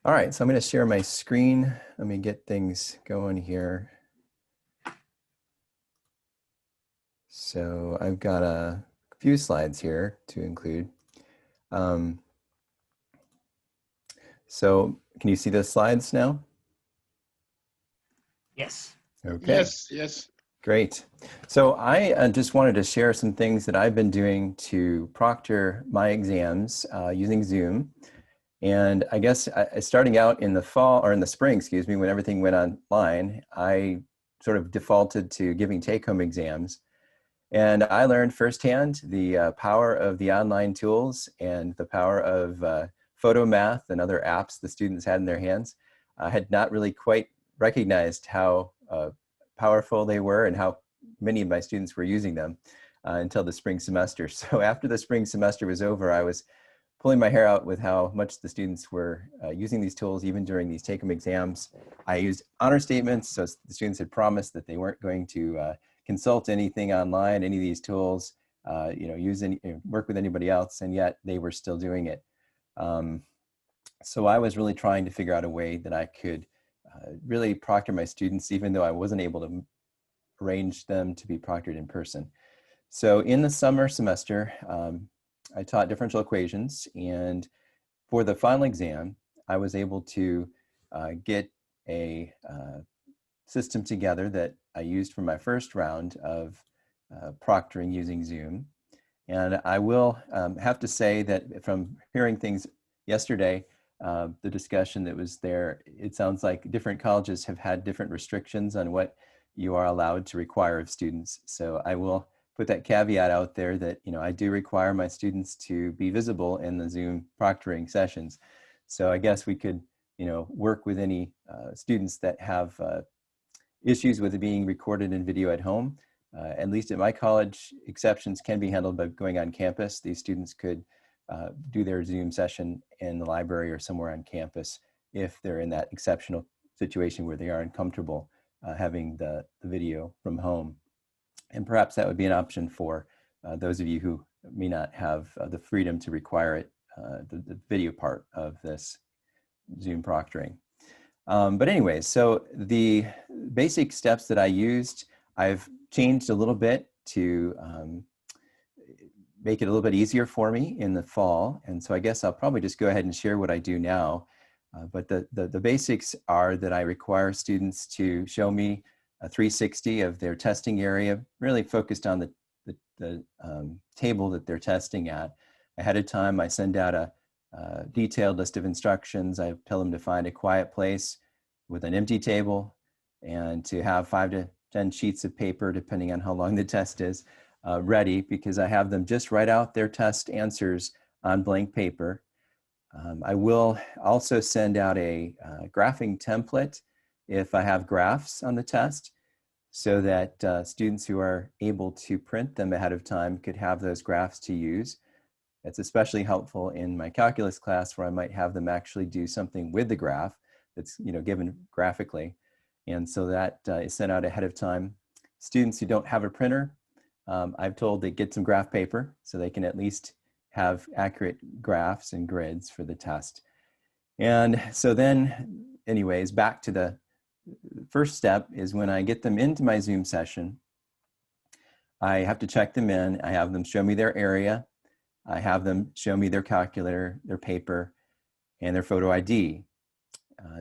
All right, so I'm going to share my screen. Let me get things going here. So I've got a few slides here to include. So can you see the slides now? Yes. Okay. Yes. Great. So I just wanted to share some things that I've been doing to proctor my exams using Zoom. And I guess starting out in the fall, or in the spring, excuse me, when everything went online, I sort of defaulted to giving take-home exams. And I learned firsthand the power of the online tools and the power of photo math and other apps the students had in their hands. I had not really quite recognized how powerful they were and how many of my students were using them until the spring semester. So after the spring semester was over, I was pulling my hair out with how much the students were using these tools even during these take-home exams. I used honor statements, so the students had promised that they weren't going to consult anything online, any of these tools, work with anybody else, and yet they were still doing it. So I was really trying to figure out a way that I could really proctor my students, even though I wasn't able to arrange them to be proctored in person. So in the summer semester, I taught differential equations, and for the final exam, I was able to get a system together that I used for my first round of proctoring using Zoom. And I will have to say that from hearing things yesterday, the discussion that was there, it sounds like different colleges have had different restrictions on what you are allowed to require of students. So I will put that caveat out there that, I do require my students to be visible in the Zoom proctoring sessions. So I guess we could, work with any students that have issues with it being recorded in video at home. At least at my college, exceptions can be handled by going on campus. These students could do their Zoom session in the library or somewhere on campus if they're in that exceptional situation where they are uncomfortable having the video from home. And perhaps that would be an option for those of you who may not have the freedom to require it, the video part of this Zoom proctoring. But anyways, so the basic steps that I used, I've changed a little bit to make it a little bit easier for me in the fall. And so I guess I'll probably just go ahead and share what I do now. But the basics are that I require students to show me a 360 of their testing area, really focused on the table that they're testing at. Ahead of time, I send out a detailed list of instructions. I tell them to find a quiet place with an empty table and to have 5 to 10 sheets of paper, depending on how long the test is, ready, because I have them just write out their test answers on blank paper. I will also send out a graphing template if I have graphs on the test, so that students who are able to print them ahead of time could have those graphs to use. It's especially helpful in my calculus class where I might have them actually do something with the graph that's given graphically. And so that is sent out ahead of time. Students who don't have a printer, I've told they get some graph paper so they can at least have accurate graphs and grids for the test. And so then, anyways, back to the first step is when I get them into my Zoom session, I have to check them in. I have them show me their area. I have them show me their calculator, their paper, and their photo ID.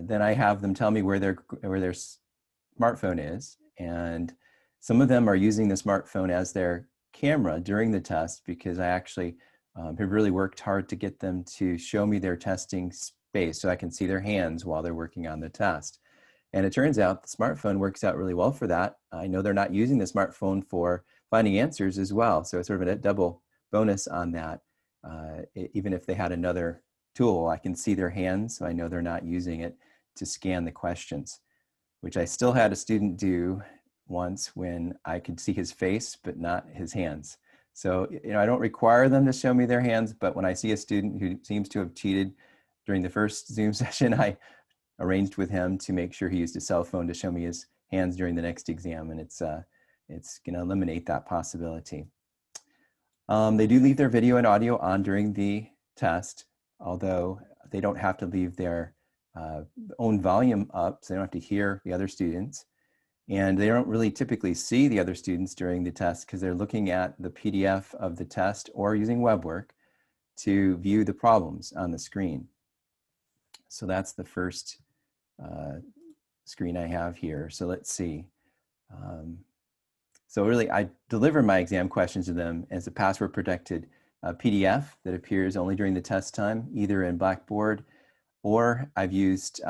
Then I have them tell me where their smartphone is. And some of them are using the smartphone as their camera during the test, because I actually have really worked hard to get them to show me their testing space so I can see their hands while they're working on the test. And it turns out the smartphone works out really well for that. I know they're not using the smartphone for finding answers as well. So it's sort of a double bonus on that. Even if they had another tool, I can see their hands, so I know they're not using it to scan the questions, which I still had a student do once when I could see his face, but not his hands. So, I don't require them to show me their hands, but when I see a student who seems to have cheated during the first Zoom session, I arranged with him to make sure he used a cell phone to show me his hands during the next exam, and it's going to eliminate that possibility. They do leave their video and audio on during the test, although they don't have to leave their own volume up so they don't have to hear the other students. And they don't really typically see the other students during the test because they're looking at the PDF of the test or using WeBWorK to view the problems on the screen. So that's the first screen I have here. So let's see. So really, I deliver my exam questions to them as a password protected PDF that appears only during the test time, either in Blackboard or I've used,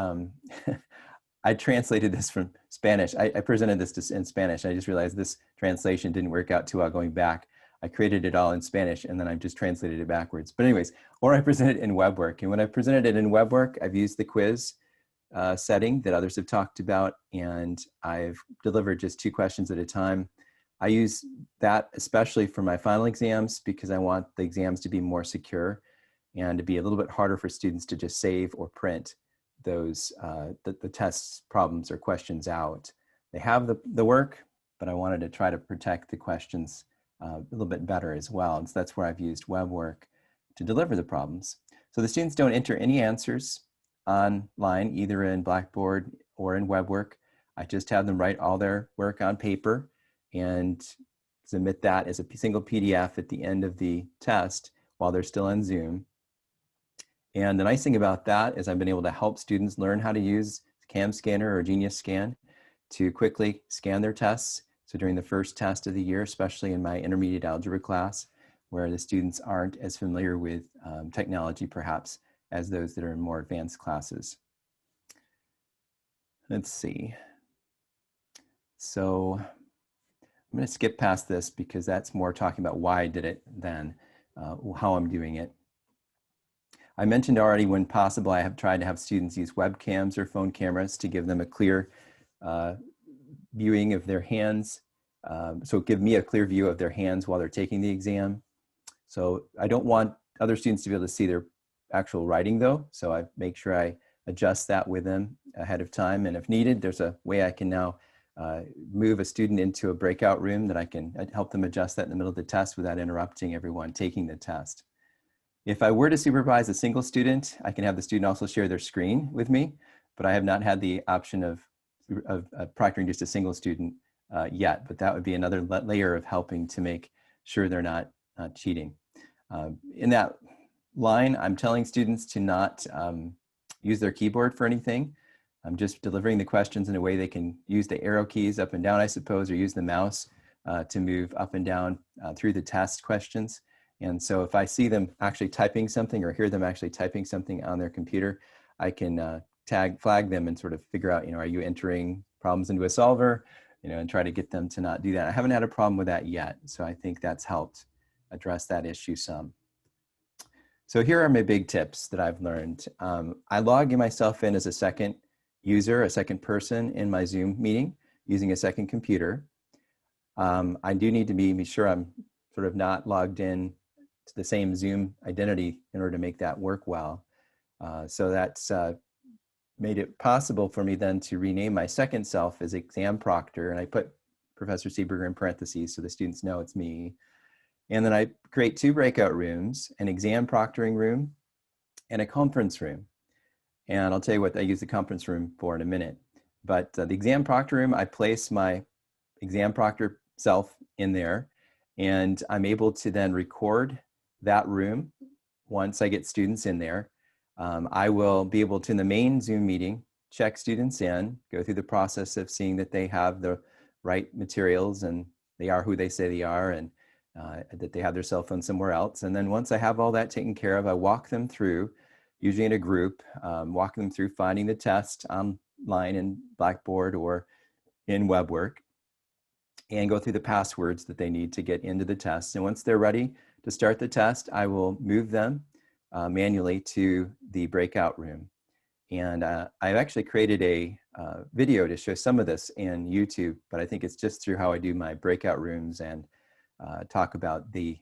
I translated this from Spanish. I presented this in Spanish. I just realized this translation didn't work out too well going back. I created it all in Spanish and then I've just translated it backwards. But anyways, or I presented it in WeBWorK. And when I presented it in WeBWorK, I've used the quiz setting that others have talked about, and I've delivered just 2 questions at a time. I use that especially for my final exams because I want the exams to be more secure and to be a little bit harder for students to just save or print those the test problems or questions out. They have the work, but I wanted to try to protect the questions a little bit better as well. And so that's where I've used WeBWorK to deliver the problems. So the students don't enter any answers online, either in Blackboard or in WeBWorK. I just have them write all their work on paper and submit that as a single PDF at the end of the test while they're still on Zoom. And the nice thing about that is I've been able to help students learn how to use Cam Scanner or Genius Scan to quickly scan their tests. So during the first test of the year, especially in my intermediate algebra class, where the students aren't as familiar with technology perhaps as those that are in more advanced classes. Let's see. So I'm going to skip past this because that's more talking about why I did it than how I'm doing it. I mentioned already when possible, I have tried to have students use webcams or phone cameras to give them a clear viewing of their hands. So give me a clear view of their hands while they're taking the exam. So I don't want other students to be able to see their actual writing though. So I make sure I adjust that with them ahead of time. And if needed, there's a way I can now move a student into a breakout room that I can help them adjust that in the middle of the test without interrupting everyone taking the test. If I were to supervise a single student, I can have the student also share their screen with me, but I have not had the option of proctoring just a single student yet, but that would be another layer of helping to make sure they're not cheating. In that line, I'm telling students to not use their keyboard for anything. I'm just delivering the questions in a way they can use the arrow keys up and down, I suppose, or use the mouse to move up and down through the test questions. And so if I see them actually typing something or hear them actually typing something on their computer, I can flag them and sort of figure out, are you entering problems into a solver, and try to get them to not do that. I haven't had a problem with that yet. So I think that's helped address that issue some. So here are my big tips that I've learned. I log myself in as a second user, a second person in my Zoom meeting using a second computer. I do need to be sure I'm sort of not logged in to the same Zoom identity in order to make that work well. So that's made it possible for me then to rename my second self as exam proctor, and I put Professor Seeberger in parentheses so the students know it's me. And then I create 2 breakout rooms, an exam proctoring room and a conference room. And I'll tell you what I use the conference room for in a minute. But the exam proctor room, I place my exam proctor self in there, and I'm able to then record that room once I get students in there. I will be able to, in the main Zoom meeting, check students in, go through the process of seeing that they have the right materials and they are who they say they are, and that they have their cell phone somewhere else. And then once I have all that taken care of, I walk them through, usually in a group, walk them through finding the test online in Blackboard or in WeBWorK, and go through the passwords that they need to get into the test. And once they're ready to start the test, I will move them manually to the breakout room. And I've actually created a video to show some of this in YouTube, but I think it's just through how I do my breakout rooms and talk about the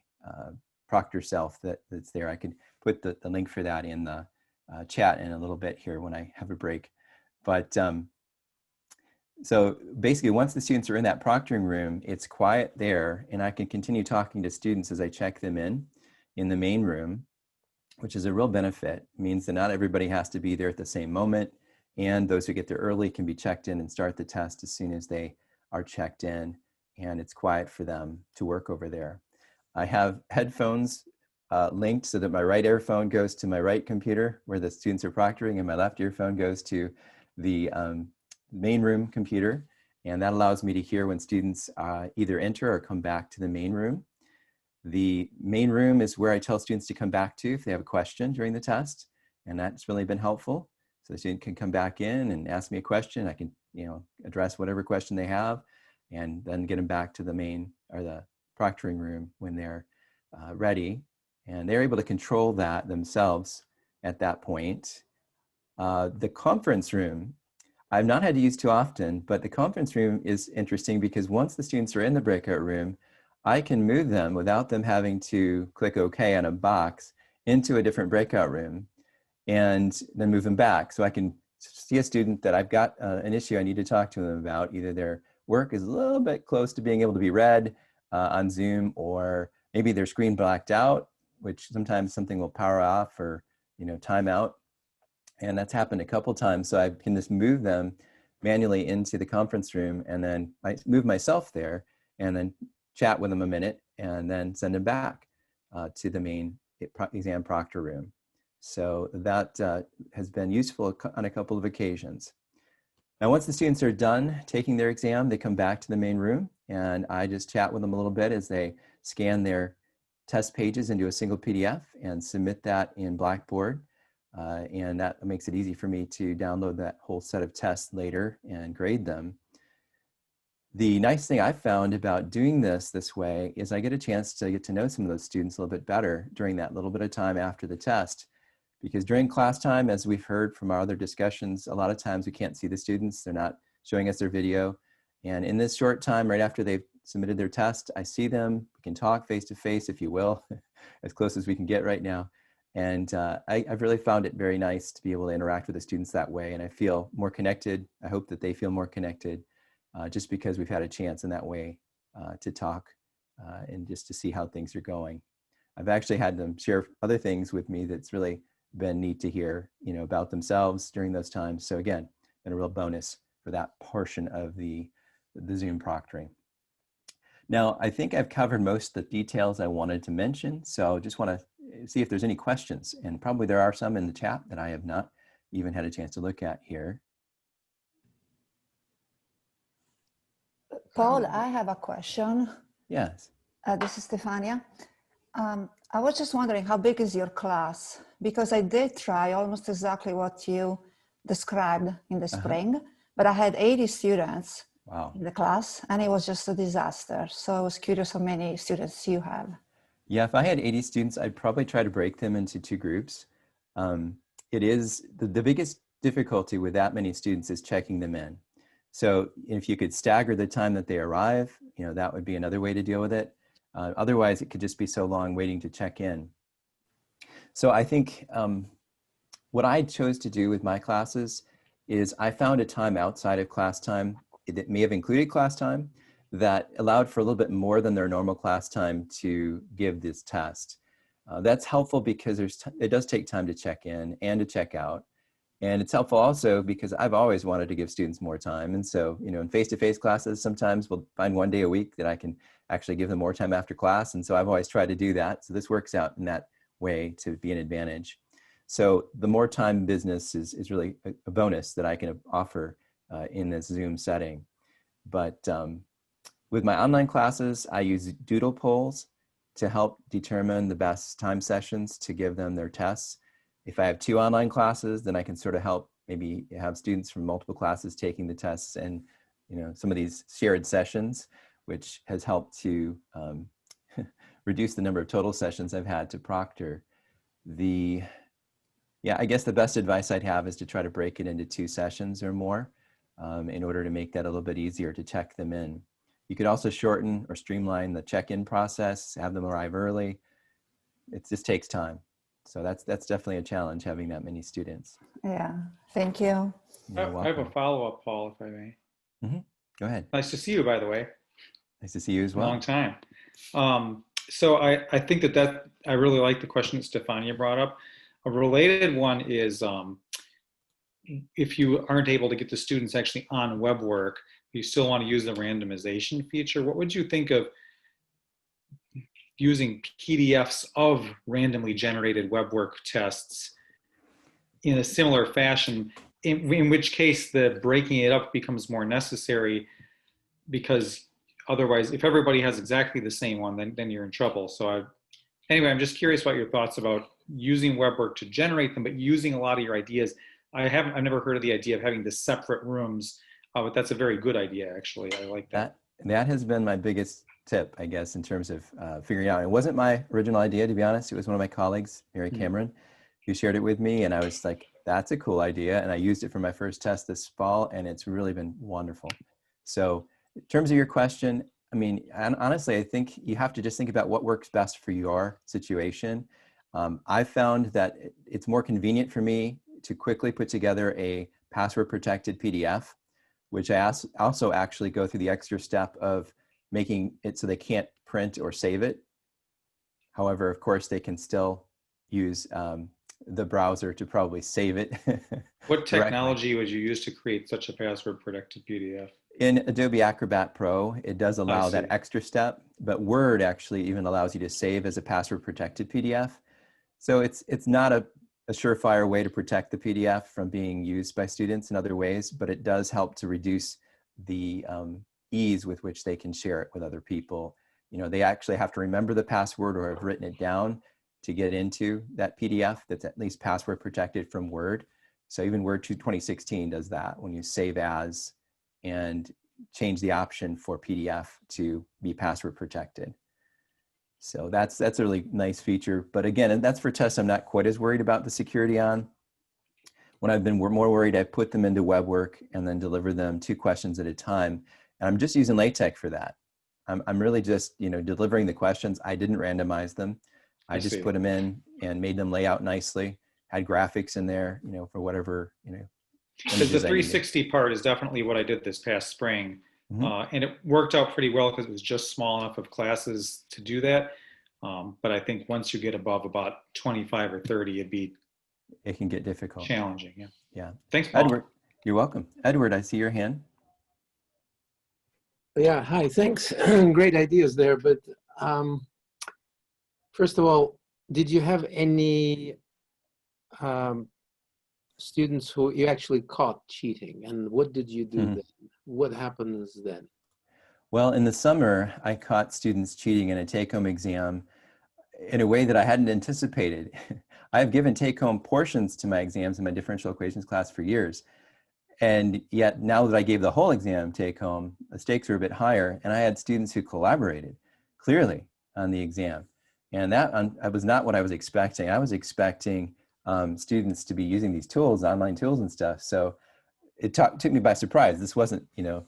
proctor self that's there. I can put the link for that in the chat in a little bit here when I have a break. But so basically, once the students are in that proctoring room, it's quiet there, and I can continue talking to students as I check them in the main room. which is a real benefit. It means that not everybody has to be there at the same moment, and those who get there early can be checked in and start the test as soon as they are checked in, and it's quiet for them to work over there. I have headphones linked so that my right earphone goes to my right computer where the students are proctoring, and my left earphone goes to the main room computer. And that allows me to hear when students either enter or come back to the main room. The main room is where I tell students to come back to if they have a question during the test. And that's really been helpful. So the student can come back in and ask me a question. I can, address whatever question they have and then get them back to the main or the proctoring room when they're ready. And they're able to control that themselves at that point. The conference room, I've not had to use too often, but the conference room is interesting because once the students are in the breakout room, I can move them without them having to click OK on a box into a different breakout room and then move them back. So I can see a student that I've got an issue I need to talk to them about. Either their work is a little bit close to being able to be read on Zoom, or maybe their screen blacked out, which sometimes something will power off or time out. And that's happened a couple times. So I can just move them manually into the conference room and then I move myself there and then chat with them a minute and then send them back to the main exam proctor room. So that has been useful on a couple of occasions. Now, once the students are done taking their exam, they come back to the main room and I just chat with them a little bit as they scan their test pages into a single PDF and submit that in Blackboard. And that makes it easy for me to download that whole set of tests later and grade them. The nice thing I've found about doing this way is I get a chance to get to know some of those students a little bit better during that little bit of time after the test. Because during class time, as we've heard from our other discussions, a lot of times we can't see the students. They're not showing us their video. And in this short time, right after they've submitted their test, I see them. We can talk face to face, if you will, as close as we can get right now. And I've really found it very nice to be able to interact with the students that way. And I feel more connected. I hope that they feel more connected just because we've had a chance in that way to talk and just to see how things are going. I've actually had them share other things with me that's really been neat to hear, about themselves during those times. So again, been a real bonus for that portion of the Zoom proctoring. Now, I think I've covered most of the details I wanted to mention. So just want to see if there's any questions, and probably there are some in the chat that I have not even had a chance to look at here. Paul, I have a question. Yes. This is Stefania. I was just wondering, how big is your class? Because I did try almost exactly what you described in the spring, but I had 80 students in the class, and it was just a disaster. So I was curious how many students you have. Yeah, if I had 80 students, I'd probably try to break them into 2 groups. It is the biggest difficulty with that many students is checking them in. So if you could stagger the time that they arrive, that would be another way to deal with it. Otherwise, it could just be so long waiting to check in. So I think what I chose to do with my classes is I found a time outside of class time that may have included class time that allowed for a little bit more than their normal class time to give this test. That's helpful because it does take time to check in and to check out. And it's helpful also because I've always wanted to give students more time. And so, in face-to-face classes, sometimes we'll find one day a week that I can actually give them more time after class. And so I've always tried to do that. So this works out in that way to be an advantage. So the more time business is really a bonus that I can offer in this Zoom setting. But with my online classes, I use doodle polls to help determine the best time sessions to give them their tests. If I have 2 online classes, then I can sort of help maybe have students from multiple classes taking the tests and some of these shared sessions, which has helped to reduce the number of total sessions I've had to proctor. I guess the best advice I'd have is to try to break it into 2 sessions or more in order to make that a little bit easier to check them in. You could also shorten or streamline the check-in process, have them arrive early. It just takes time. So that's definitely a challenge, having that many students. Yeah, thank you. I have a follow-up, Paul, if I may. Go ahead. Nice to see you, by the way. Nice to see you as well. Long time. So I think that I really like the question that Stefania brought up. A related one is if you aren't able to get the students actually on WeBWorK, you still want to use the randomization feature. What would you think of using PDFs of randomly generated WeBWorK tests in a similar fashion, in which case the breaking it up becomes more necessary, because otherwise, if everybody has exactly the same one, then you're in trouble. So anyway, I'm just curious about your thoughts about using WeBWorK to generate them, but using a lot of your ideas. I've never heard of the idea of having the separate rooms, but that's a very good idea, actually. I like that. That has been my biggest tip, I guess, in terms of figuring out. It wasn't my original idea, to be honest. It was one of my colleagues, Mary Cameron, who shared it with me, and I was like, that's a cool idea. And I used it for my first test this fall, and it's really been wonderful. So in terms of your question, I mean, honestly, I think you have to just think about what works best for your situation. I found that it's more convenient for me to quickly put together a password protected PDF, which I also actually go through the extra step of making it so they can't print or save it. However, of course, they can still use the browser to probably save it. What technology would you use to create such a password protected PDF? In Adobe Acrobat Pro, it does allow that extra step, but Word actually even allows you to save as a password protected PDF. So it's not a surefire way to protect the PDF from being used by students in other ways, but it does help to reduce the ease with which they can share it with other people. You know, they actually have to remember the password or have written it down to get into that PDF that's at least password protected from Word. So even Word 2016 does that when you save as and change the option for PDF to be password protected. So that's a really nice feature. But again, and that's for tests I'm not quite as worried about the security on. When I've been more worried, I put them into WeBWorK and then deliver them 2 questions at a time. And I'm just using LaTeX for that. I'm really just, you know, delivering the questions. I didn't randomize them. I just put them in and made them lay out nicely, had graphics in there, you know, for whatever, you know. Because the 360 part is definitely what I did this past spring. And it worked out pretty well because it was just small enough of classes to do that. But I think once you get above about 25 or 30, it can get difficult. Challenging, yeah. Yeah. Thanks, Paul. Edward, you're welcome. Edward, I see your hand. Yeah, hi, thanks. Great ideas there. But first of all, did you have any students who you actually caught cheating? And what did you do then? What happens then? Well, in the summer, I caught students cheating in a take-home exam in a way that I hadn't anticipated. I've given take-home portions to my exams in my differential equations class for years. And yet now that I gave the whole exam take-home, the stakes were a bit higher, and I had students who collaborated clearly on the exam. And that was not what I was expecting. I was expecting students to be using these tools, online tools and stuff. So it took me by surprise. This wasn't, you know,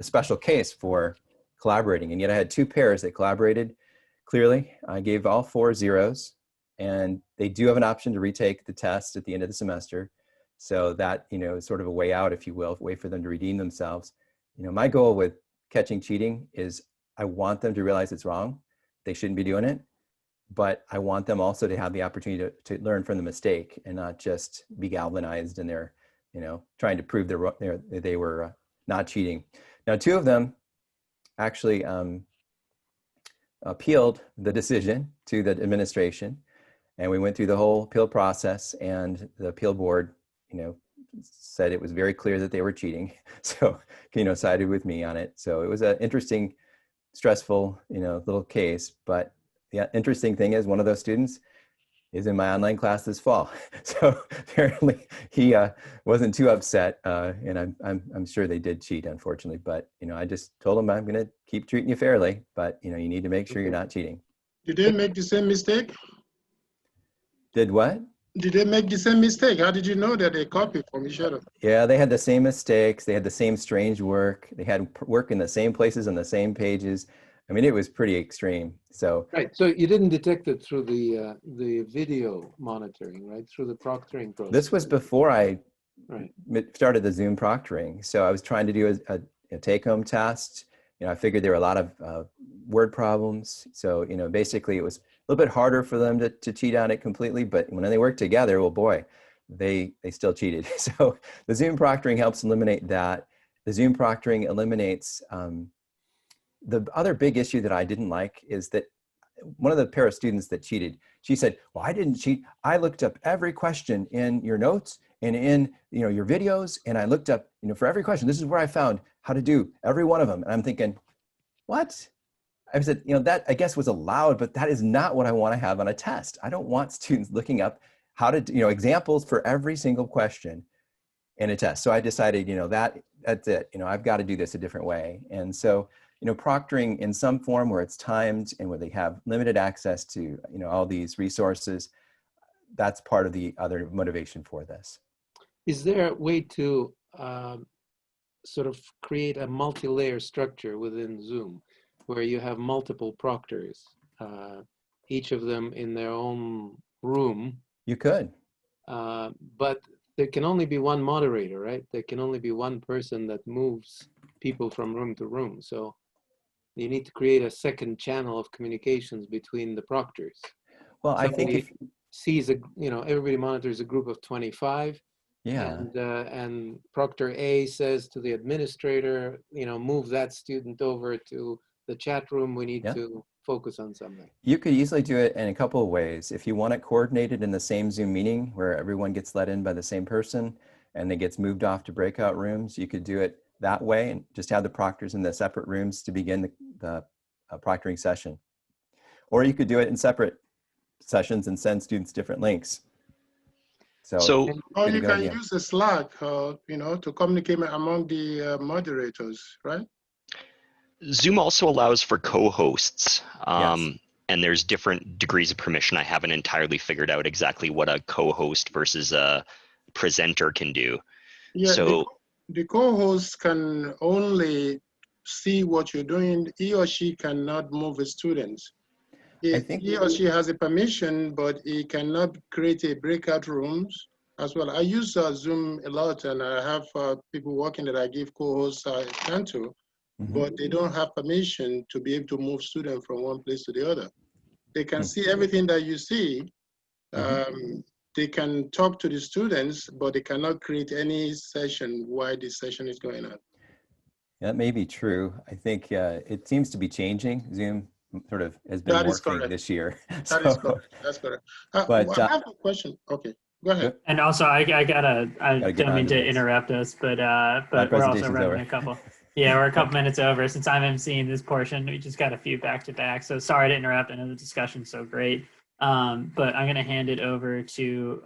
a special case for collaborating. And yet I had 2 pairs that collaborated clearly. I gave all 4 zeros, and they do have an option to retake the test at the end of the semester. So that, you know, is sort of a way out, if you will, a way for them to redeem themselves. You know, my goal with catching cheating is I want them to realize it's wrong. They shouldn't be doing it. But I want them also to have the opportunity to learn from the mistake and not just be galvanized in their, you know, trying to prove they were not cheating. Now, 2 of them actually appealed the decision to the administration, and we went through the whole appeal process, and the appeal board, you know, said it was very clear that they were cheating. So, you know, sided with me on it. So it was an interesting, stressful, you know, little case. But the interesting thing is one of those students is in my online class this fall. So apparently he wasn't too upset, and I'm sure they did cheat, unfortunately. But, you know, I just told him I'm going to keep treating you fairly, but, you know, you need to make sure you're not cheating. Did they make the same mistake? Did what? Did they make the same mistake? How did you know that they copied from each other? Yeah, they had the same mistakes. They had the same strange work. They had work in the same places on the same pages. I mean, it was pretty extreme. So right. So you didn't detect it through the video monitoring, right? Through the proctoring process. This was before I started the Zoom proctoring. So I was trying to do a take-home test. You know, I figured there were a lot of word problems. So, basically it was a little bit harder for them to cheat on it completely, but when they worked together, well, boy, they still cheated. So the Zoom proctoring helps eliminate that. The Zoom proctoring eliminates, the other big issue that I didn't like is that one of the pair of students that cheated, she said, well, I didn't cheat. I looked up every question in your notes and in your videos, and I looked up for every question. This is where I found how to do every one of them. And I'm thinking, what? I said, that I guess was allowed, but that is not what I want to have on a test. I don't want students looking up how to do, examples for every single question in a test. So I decided, that's it. I've got to do this a different way. And so, proctoring in some form where it's timed and where they have limited access to, all these resources, that's part of the other motivation for this. Is there a way to sort of create a multi-layer structure within Zoom where you have multiple proctors, each of them in their own room? You could. But there can only be one moderator, right? There can only be one person that moves people from room to room. So you need to create a second channel of communications between the proctors. Well, I think if sees everybody monitors a group of 25. Yeah. And Proctor A says to the administrator, move that student over to the chat room. We need to focus on something. You could easily do it in a couple of ways. If you want it coordinated in the same Zoom meeting where everyone gets let in by the same person and then gets moved off to breakout rooms, you could do it that way and just have the proctors in the separate rooms to begin the proctoring session. Or you could do it in separate sessions and send students different links. Or you can use the Slack, to communicate among the moderators, right? Zoom also allows for co-hosts, Yes. and there's different degrees of permission. I haven't entirely figured out exactly what a co-host versus a presenter can do. Yeah, so the co-host can only see what you're doing. He or she cannot move the students. He or she has a permission, but he cannot create a breakout rooms as well. I use Zoom a lot, and I have people working that I give co-hosts time to, but they don't have permission to be able to move students from one place to the other. They can see everything that you see. They can talk to the students, but they cannot create any session while the session is going on. That may be true. I think it seems to be changing. Zoom sort of has been morphing this year. That is correct. That's correct. But I have a question. Okay, go ahead. And also, I don't mean to interrupt us, but we're also running a couple. Yeah, we're a couple minutes over. Since I'm emceeing this portion, we just got a few back to back. So sorry to interrupt. I know the discussion's so great. But I'm going to hand it over to